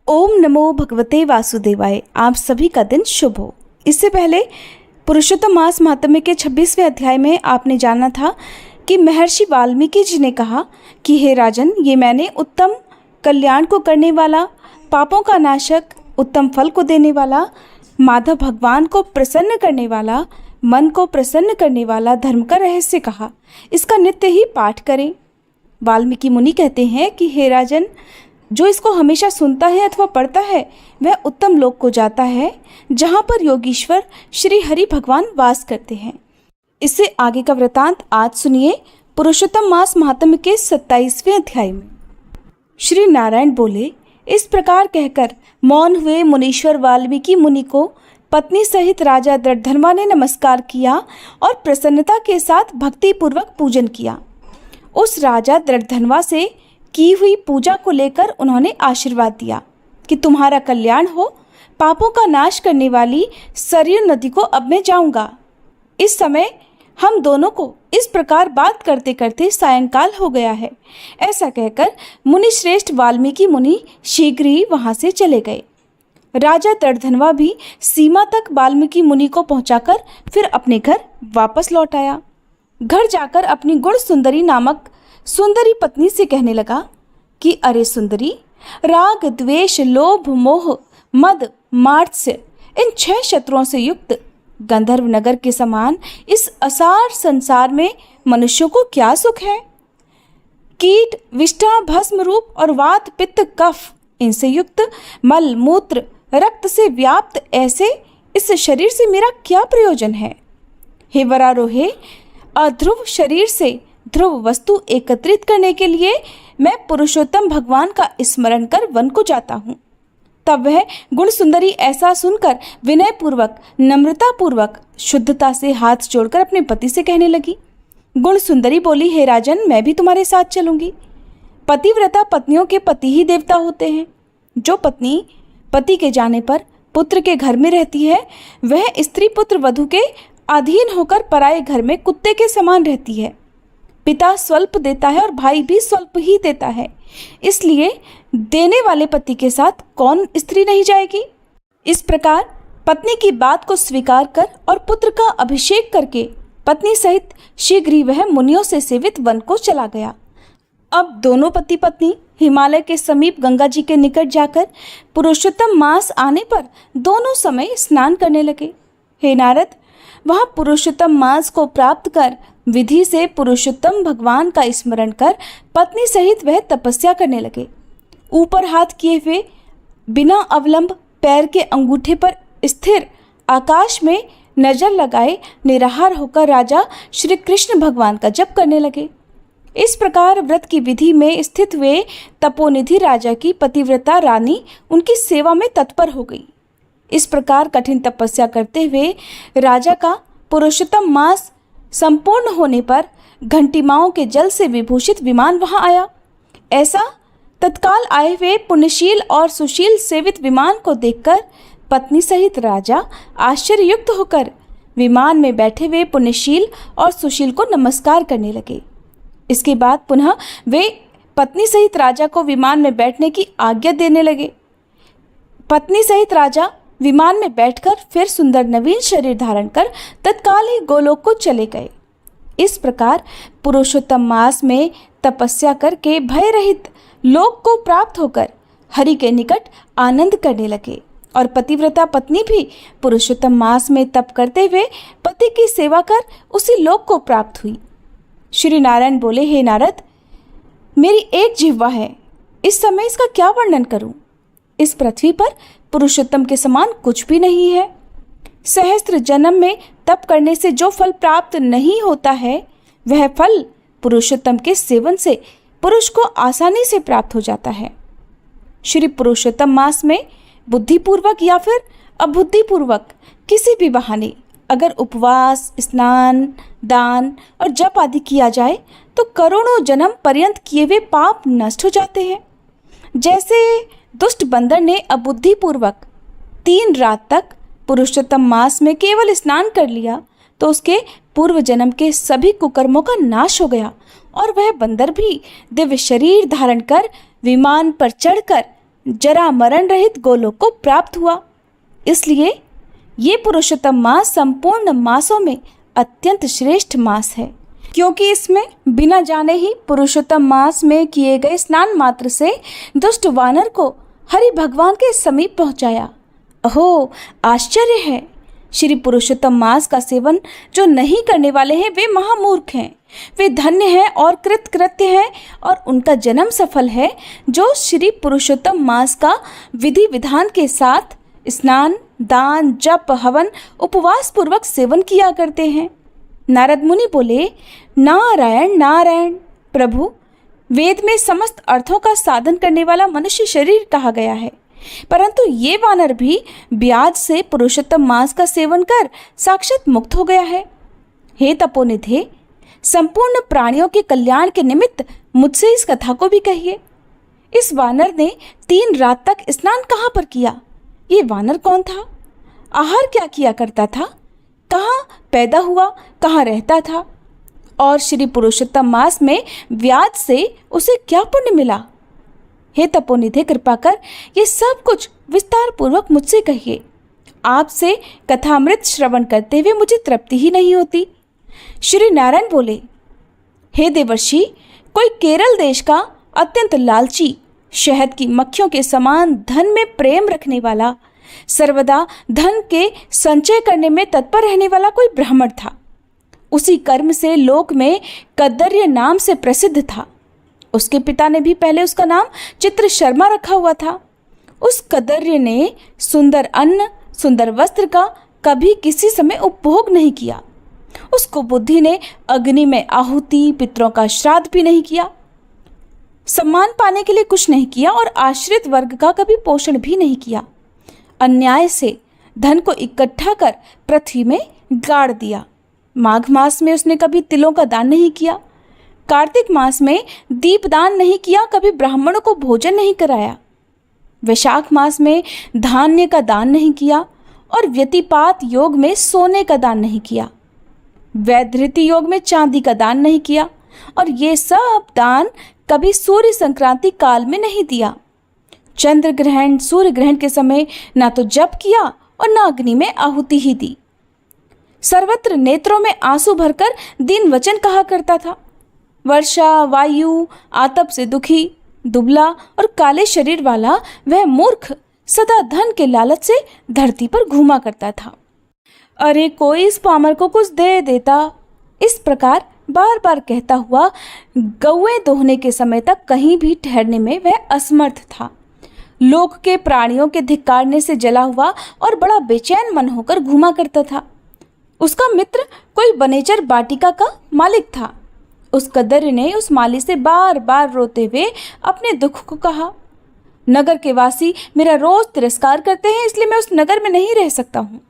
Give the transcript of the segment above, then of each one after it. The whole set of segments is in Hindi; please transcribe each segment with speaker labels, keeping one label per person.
Speaker 1: ओम नमो भगवते वासुदेवाय। आप सभी का दिन शुभ हो। इससे पहले पुरुषोत्तम मास महात्म्य के 26वें अध्याय में आपने जाना था कि महर्षि वाल्मीकि जी ने कहा कि हे राजन, ये मैंने उत्तम कल्याण को करने वाला, पापों का नाशक, उत्तम फल को देने वाला, माधव भगवान को प्रसन्न करने वाला, मन को प्रसन्न करने वाला धर्म का रहस्य कहा। इसका नित्य ही पाठ करें। वाल्मीकि मुनि कहते हैं कि हे राजन, जो इसको हमेशा सुनता है अथवा पढ़ता है वह उत्तम लोक को जाता है, जहाँ पर योगीश्वर श्री हरि भगवान वास करते हैं। इससे आगे का वृतांत आज सुनिए पुरुषोत्तम मास महात्म्य के 27वें अध्याय में। श्री नारायण बोले, इस प्रकार कहकर मौन हुए मुनीश्वर वाल्मीकि मुनि को पत्नी सहित राजा दृढ़धनवा ने नमस्कार किया और प्रसन्नता के साथ भक्ति पूर्वक पूजन किया। उस राजा दृढ़धनवा से की हुई पूजा को लेकर उन्होंने आशीर्वाद दिया कि तुम्हारा कल्याण हो। पापों का नाश करने वाली सरयू नदी को अब मैं जाऊंगा। इस समय हम दोनों को इस प्रकार बात करते करते सायंकाल हो गया है। ऐसा कहकर मुनि श्रेष्ठ वाल्मीकि मुनि शीघ्र ही वहां से चले गए। राजा दृढ़धनवा भी सीमा तक वाल्मीकि मुनि को पहुंचाकर फिर अपने घर वापस लौट आया। घर जाकर अपनी गुण सुंदरी नामक सुंदरी पत्नी से कहने लगा कि अरे सुंदरी, राग द्वेष लोभ मोह मद मात्सर्य इन 6 शत्रुओं से युक्त गंधर्व नगर के समान इस असार संसार में मनुष्यों को क्या सुख है। कीट विष्ठा भस्म रूप और वात पित्त कफ इनसे युक्त मल मूत्र रक्त से व्याप्त ऐसे इस शरीर से मेरा क्या प्रयोजन है। हे वरारोहे, अध्रुव शरीर से ध्रुव वस्तु एकत्रित करने के लिए मैं पुरुषोत्तम भगवान का स्मरण कर वन को जाता हूँ। तब वह गुण सुंदरी ऐसा सुनकर विनय पूर्वक नम्रता पूर्वक शुद्धता से हाथ जोड़कर अपने पति से कहने लगी। गुण सुंदरी बोली, हे राजन, मैं भी तुम्हारे साथ चलूंगी। पतिव्रता पत्नियों के पति ही देवता होते हैं। जो पत्नी पति के जाने पर पुत्र के घर में रहती है वह स्त्री पुत्र वधू के अधीन होकर पराये घर में कुत्ते के समान रहती है। पिता स्वल्प देता है और भाई भी स्वल्प ही देता है, इसलिए देने वाले पति के साथ कौन स्त्री नहीं जाएगी। इस प्रकार पत्नी की बात को स्वीकार कर और पुत्र का अभिषेक करके पत्नी सहित शीघ्र ही वह मुनियों से सेवित वन को चला गया। अब दोनों पति पत्नी हिमालय के समीप गंगा जी के निकट जाकर पुरुषोत्तम मास आने पर दोनों समय स्नान करने लगे। हे नारद, वहाँ पुरुषोत्तम मास को प्राप्त कर विधि से पुरुषोत्तम भगवान का स्मरण कर पत्नी सहित वह तपस्या करने लगे। ऊपर हाथ किए हुए बिना अवलंब पैर के अंगूठे पर स्थिर आकाश में नजर लगाए निराहार होकर राजा श्री कृष्ण भगवान का जप करने लगे। इस प्रकार व्रत की विधि में स्थित हुए तपोनिधि राजा की पतिव्रता रानी उनकी सेवा में तत्पर हो गई। इस प्रकार कठिन तपस्या करते हुए राजा का पुरुषोत्तम मास संपूर्ण होने पर घंटिमाओं के जल से विभूषित विमान वहां आया। ऐसा तत्काल आए हुए पुण्यशील और सुशील सेवित विमान को देखकर पत्नी सहित राजा आश्चर्ययुक्त होकर विमान में बैठे हुए पुण्यशील और सुशील को नमस्कार करने लगे। इसके बाद पुनः वे पत्नी सहित राजा को विमान में बैठने की आज्ञा देने लगे। पत्नी सहित राजा विमान में बैठकर फिर सुंदर नवीन शरीर धारण कर तत्काल ही गोलोक को चले गए। इस प्रकार पुरुषोत्तम मास में तपस्या करके भय रहित लोक को प्राप्त होकर हरि के निकट आनंद करने लगे। और पतिव्रता पत्नी भी पुरुषोत्तम मास में तप करते हुए पति की सेवा कर उसी लोक को प्राप्त हुई। श्री नारायण बोले, हे नारद, मेरी एक जिह्वा है, इस समय इसका क्या वर्णन करूं। इस पृथ्वी पर पुरुषोत्तम के समान कुछ भी नहीं है। सहस्त्र जन्म में तप करने से जो फल प्राप्त नहीं होता है वह फल पुरुषोत्तम के सेवन से पुरुष को आसानी से प्राप्त हो जाता है। श्री पुरुषोत्तम मास में बुद्धिपूर्वक या फिर अबुद्धिपूर्वक किसी भी बहाने अगर उपवास, स्नान, दान और जप आदि किया जाए तो करोड़ों जन्म पर्यंत किए हुए पाप नष्ट हो जाते हैं। जैसे दुष्ट बंदर ने अबुद्धिपूर्वक 3 रात तक पुरुषोत्तम मास में केवल स्नान कर लिया तो उसके पूर्व जन्म के सभी कुकर्मों का नाश हो गया और वह बंदर भी दिव्य शरीर धारण कर विमान पर चढ़कर जरा मरण रहित गोलोक को प्राप्त हुआ। इसलिए ये पुरुषोत्तम मास संपूर्ण मासों में अत्यंत श्रेष्ठ मास है, क्योंकि इसमें बिना जाने ही पुरुषोत्तम मास में किए गए स्नान मात्र से दुष्ट वानर को हरि भगवान के समीप पहुंचाया। अहो, आश्चर्य है! श्री पुरुषोत्तम मास का सेवन जो नहीं करने वाले हैं वे महामूर्ख हैं। वे धन्य हैं और कृतकृत्य हैं और उनका जन्म सफल है जो श्री पुरुषोत्तम मास का विधि विधान के साथ स्नान, दान, जप, हवन, उपवास पूर्वक सेवन किया करते हैं। नारद मुनि बोले, नारायण नारायण प्रभु, वेद में समस्त अर्थों का साधन करने वाला मनुष्य शरीर कहा गया है, परंतु ये वानर भी ब्याज से पुरुषोत्तम मास का सेवन कर साक्षात मुक्त हो गया है। हे तपोनिधे, संपूर्ण प्राणियों के कल्याण के निमित्त मुझसे इस कथा को भी कहिए। इस वानर ने 3 रात तक स्नान कहाँ पर किया? ये वानर कौन था? आहार क्या किया करता था? कहाँ पैदा हुआ, कहाँ रहता था? और श्री पुरुषोत्तम मास में व्याज से उसे क्या पुण्य मिला? हे तपोनिधे, कृपा कर ये सब कुछ विस्तार पूर्वक मुझसे कहिए। आपसे कथामृत श्रवण करते हुए मुझे तृप्ति ही नहीं होती। श्री नारायण बोले, हे देवर्षि, कोई केरल देश का अत्यंत लालची, शहद की मक्खियों के समान धन में प्रेम रखने वाला, सर्वदा धन के संचय करने में तत्पर रहने वाला कोई ब्राह्मण था। उसी कर्म से लोक में कद्दर्य नाम से प्रसिद्ध था। उसके पिता ने भी पहले उसका नाम चित्र शर्मा रखा हुआ था। उस कद्दर्य ने सुंदर अन्न, सुंदर वस्त्र का कभी किसी समय उपभोग नहीं किया। उसको बुद्धि ने अग्नि में आहुति, पितरों का श्राद्ध भी नहीं किया। सम्मान पाने के लिए कुछ नहीं किया और आश्रित वर्ग का कभी पोषण भी नहीं किया। अन्याय से धन को इकट्ठा कर पृथ्वी में गाड़ दिया। माघ मास में उसने कभी तिलों का दान नहीं किया। कार्तिक मास में दीपदान नहीं किया, कभी ब्राह्मणों को भोजन नहीं कराया। वैशाख मास में धान्य का दान नहीं किया और व्यतिपात योग में सोने का दान नहीं किया। वैधृति योग में चांदी का दान नहीं किया और ये सब दान कभी सूर्य संक्रांति काल में नहीं दिया। चंद्र ग्रहण, सूर्य ग्रहण के समय ना तो जप किया और ना अग्नि में आहुति ही दी। सर्वत्र नेत्रों में आंसू भरकर दीन वचन कहा करता था। वर्षा, वायु, आतप से दुखी, दुबला और काले शरीर वाला वह मूर्ख सदा धन के लालच से धरती पर घूमा करता था। अरे कोई इस पामर को कुछ दे देता, इस प्रकार बार बार कहता हुआ गौएं दोहने के समय तक कहीं भी ठहरने में वह असमर्थ था। लोक के प्राणियों के धिक्कारने से जला हुआ और बड़ा बेचैन मन होकर घूमा करता था। उसका मित्र कोई बनेचर बाटिका का मालिक था। उस कद्दर्य ने उस माली से बार बार रोते हुए अपने दुख को कहा, नगर के वासी मेरा रोज तिरस्कार करते हैं, इसलिए मैं उस नगर में नहीं रह सकता हूँ।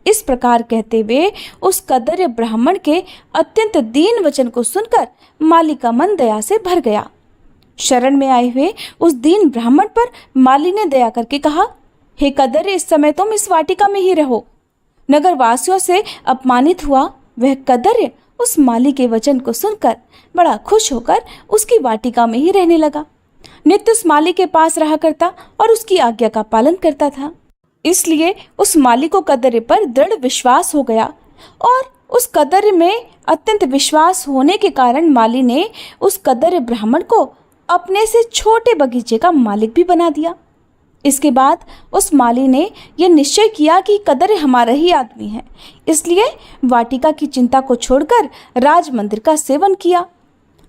Speaker 1: इस प्रकार कहते हुए उस कद्दर्य ब्राह्मण के अत्यंत दीन वचन को सुनकर माली का मन दया से भर गया। शरण में आए हुए उस दीन ब्राह्मण पर माली ने दया करके कहा, हे कद्दर्य, इस समय तुम इस वाटिका में ही रहो। नगर वासियों से अपमानित हुआ वह कद्दर्य उस माली के वचन को सुनकर बड़ा खुश होकर उसकी वाटिका में ही रहने लगा। नित्य उस माली के पास रहा करता और उसकी आज्ञा का पालन करता था। इसलिए उस माली को कद्दर्य पर दृढ़ विश्वास हो गया और उस कद्दर्य में अत्यंत विश्वास होने के कारण माली ने उस कद्दर्य ब्राह्मण को अपने से छोटे बगीचे का मालिक भी बना दिया। इसके बाद उस माली ने यह निश्चय किया कि कद्दर्य हमारा ही आदमी है, इसलिए वाटिका की चिंता को छोड़कर राज मंदिर का सेवन किया।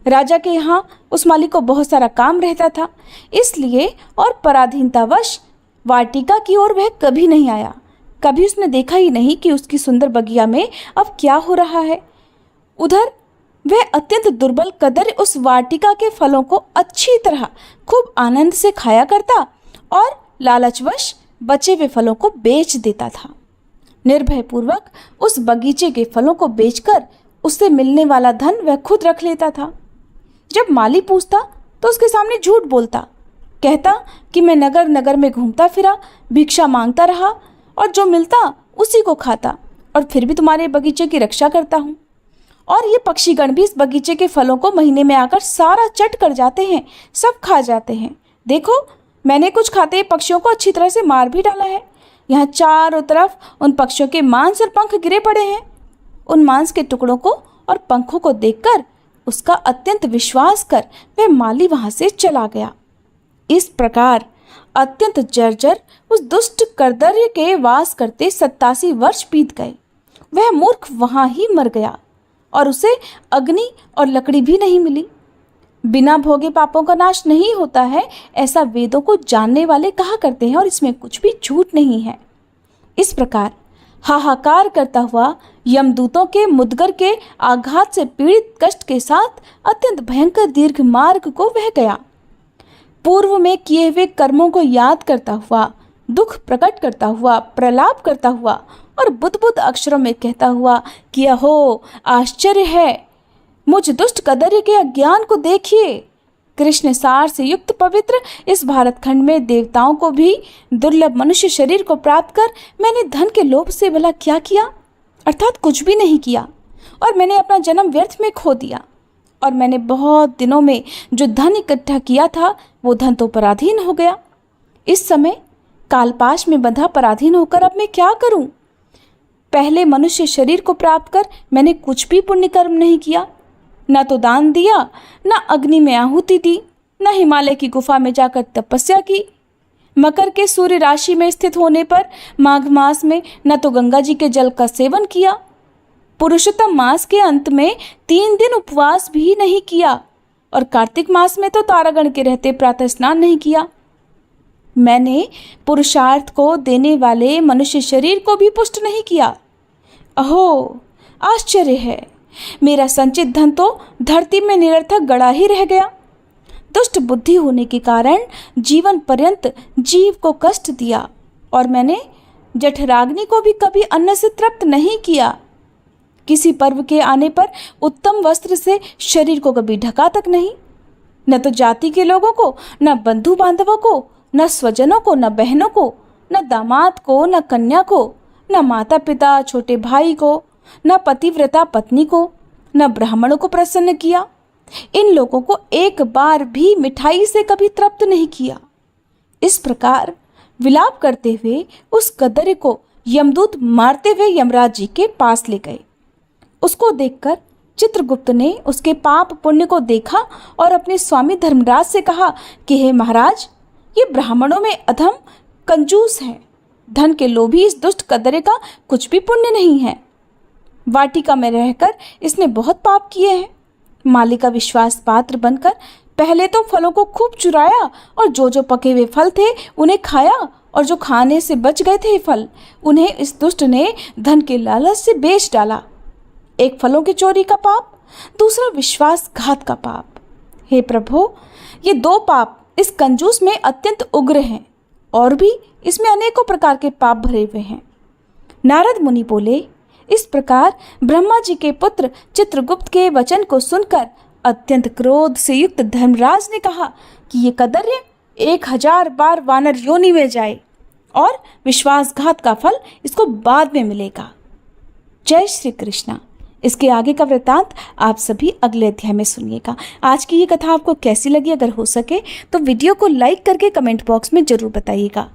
Speaker 1: राजा के यहाँ उस माली को बहुत सारा काम रहता था, इसलिए और पराधीनतावश वाटिका की ओर वह कभी नहीं आया। कभी उसने देखा ही नहीं कि उसकी सुंदर बगिया में अब क्या हो रहा है। उधर वह अत्यंत दुर्बल कद्दर्य उस वाटिका के फलों को अच्छी तरह खूब आनंद से खाया करता और लालचवश बचे हुए फलों को बेच देता था। निर्भय पूर्वक उस बगीचे के फलों को बेचकर उससे मिलने वाला धन वह खुद रख लेता था। जब माली पूछता तो उसके सामने झूठ बोलता, कहता कि मैं नगर नगर में घूमता फिरा, भिक्षा मांगता रहा और जो मिलता उसी को खाता और फिर भी तुम्हारे बगीचे की रक्षा करता हूँ। और ये पक्षीगण भी इस बगीचे के फलों को महीने में आकर सारा चट कर जाते हैं, सब खा जाते हैं। देखो मैंने कुछ खाते पक्षियों को अच्छी तरह से मार भी डाला है। यहाँ चारों तरफ उन पक्षियों के मांस और पंख गिरे पड़े हैं। उन मांस के टुकड़ों को और पंखों को देखकर उसका अत्यंत विश्वास कर वह माली वहां से चला गया। इस प्रकार अत्यंत जर्जर उस दुष्ट करदर्य के वास करते 87 वर्ष बीत गए। वह मूर्ख वहां ही मर गया और उसे अग्नि और लकड़ी भी नहीं मिली। बिना भोगे पापों का नाश नहीं होता है, ऐसा वेदों को जानने वाले कहा करते हैं और इसमें कुछ भी झूठ नहीं है। इस प्रकार हाहाकार करता हुआ यमदूतों के मुदगर के आघात से पीड़ित कष्ट के साथ अत्यंत भयंकर दीर्घ मार्ग को वह गया। पूर्व में किए हुए कर्मों को याद करता हुआ, दुख प्रकट करता हुआ, प्रलाप करता हुआ और बुद्ध अक्षरों में कहता हुआ कि अहो आश्चर्य है, मुझ दुष्ट कदर्य के अज्ञान को देखिए। कृष्ण सार से युक्त पवित्र इस भारत खंड में देवताओं को भी दुर्लभ मनुष्य शरीर को प्राप्त कर मैंने धन के लोभ से भला क्या किया, अर्थात कुछ भी नहीं किया, और मैंने अपना जन्म व्यर्थ में खो दिया। और मैंने बहुत दिनों में जो धन इकट्ठा किया था वो धन तो पराधीन हो गया। इस समय कालपाश में बंधा पराधीन होकर अब मैं क्या करूं? पहले मनुष्य शरीर को प्राप्त कर मैंने कुछ भी पुण्य कर्म नहीं किया, न तो दान दिया, न अग्नि में आहुति दी, न हिमालय की गुफा में जाकर तपस्या की, मकर के सूर्य राशि में स्थित होने पर माघ मास में न तो गंगा जी के जल का सेवन किया, पुरुषोत्तम मास के अंत में 3 दिन उपवास भी नहीं किया, और कार्तिक मास में तो तारागण के रहते प्रातः स्नान नहीं किया। मैंने पुरुषार्थ को देने वाले मनुष्य शरीर को भी पुष्ट नहीं किया। अहो आश्चर्य है, मेरा संचित धन तो धरती में निरर्थक गड़ा ही रह गया। दुष्ट बुद्धि होने के कारण जीवन पर्यंत जीव को कष्ट दिया, और मैंने जठराग्नि को भी कभी अन्न से तृप्त नहीं किया। किसी पर्व के आने पर उत्तम वस्त्र से शरीर को कभी ढका तक नहीं। न तो जाति के लोगों को, न बंधु बांधवों को, न स्वजनों को, न बहनों को, न दामाद को, न कन्या को, न माता पिता छोटे भाई को, न पतिव्रता पत्नी को, न ब्राह्मणों को प्रसन्न किया। इन लोगों को एक बार भी मिठाई से कभी तृप्त नहीं किया। इस प्रकार विलाप करते हुए उस कदर्य को यमदूत मारते हुए यमराज जी के पास ले गए। उसको देखकर चित्रगुप्त ने उसके पाप पुण्य को देखा और अपने स्वामी धर्मराज से कहा कि हे महाराज, ये ब्राह्मणों में अधम कंजूस है। धन के लोभी इस दुष्ट कदर्य का कुछ भी पुण्य नहीं है। वाटिका में रहकर इसने बहुत पाप किए हैं। माली का विश्वास पात्र बनकर पहले तो फलों को खूब चुराया, और जो पके हुए फल थे उन्हें खाया, और जो खाने से बच गए थे फल उन्हें इस दुष्ट ने धन के लालच से बेच डाला। एक फलों की चोरी का पाप, दूसरा विश्वासघात का पाप। हे प्रभु, ये 2 पाप इस कंजूस में अत्यंत उग्र हैं, और भी इसमें अनेकों प्रकार के पाप भरे हुए हैं। नारद मुनि बोले, इस प्रकार ब्रह्मा जी के पुत्र चित्रगुप्त के वचन को सुनकर अत्यंत क्रोध से युक्त धर्मराज ने कहा कि ये कदर्य 1000 बार वानर योनि में जाए, और विश्वासघात का फल इसको बाद में मिलेगा। जय श्री कृष्णा। इसके आगे का वृत्तांत आप सभी अगले अध्याय में सुनिएगा। आज की ये कथा आपको कैसी लगी? अगर हो सके तो वीडियो को लाइक करके कमेंट बॉक्स में जरूर बताइएगा।